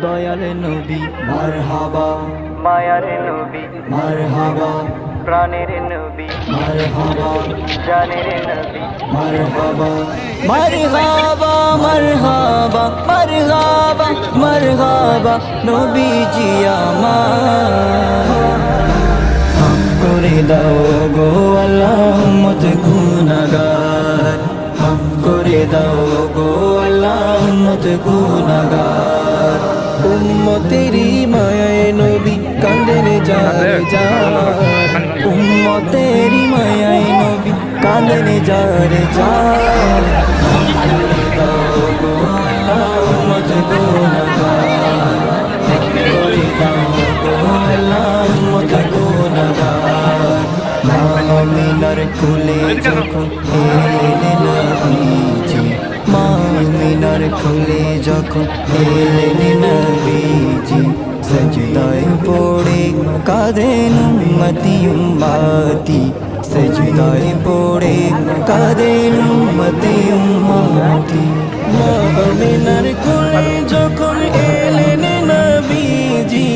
দয়াল নবী মারহাবা, মায়ার নবী মারহাবা, প্রাণের নবী মারহাবা, জানের নবী মারহাবা, মারহাবা, মারহাবা, মারহাবা, মারহাবা নবীজি আমার। মাফ করে দাও গো আল্লাহ উম্মত গুনাহগার, মাফ করে দাও গো আল্লাহ উম্মত গুনাহগার। উম্মতেরি মায়ায় নবী কাঁদেন যার যার, উম্মতেরি মায়ায় নবী কাঁদেন যার যার। মাফ করে দাও গো আল্লাহ উম্মত গুনাহগার, মাফ করে দাও গো আল্লাহ উম্মত গুনাহগার। মা আমিনার কোলে যখন এলেন নবীজি, মা আমিনার কোলে যখন এলেন নবীজি, সজদায় পড়ে কাঁদেন উম্মতি উম্মতি, সজদায় পড়ে কাঁদেন উম্মতি উম্মতি। মা আমিনার কোলে যখন এলেন নবীজি,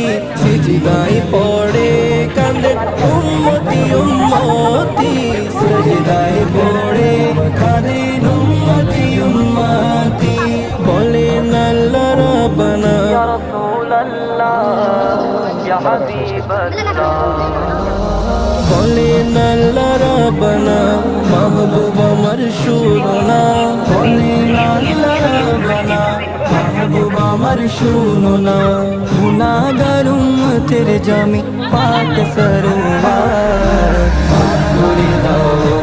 সজদায় পড়ে কাঁদেন উম্মতি উম্মতি, সজদায় পড়ে কাঁদেন উম্মতি উম্মতি। বলেন আল্লাহ রাব্বানা ইয়া রাসূলুল্লাহ ইয়া হাবিবাল্লাহ, বলেন আল্লাহ রাব্বানা মাহবুব আমার শুনো না, বলেন আল্লাহ রাব্বানা মাহবুব আমার শুনো না। গুনাহগার উম্মতের জামি পাক সরওয়ার, মাফ করে দাও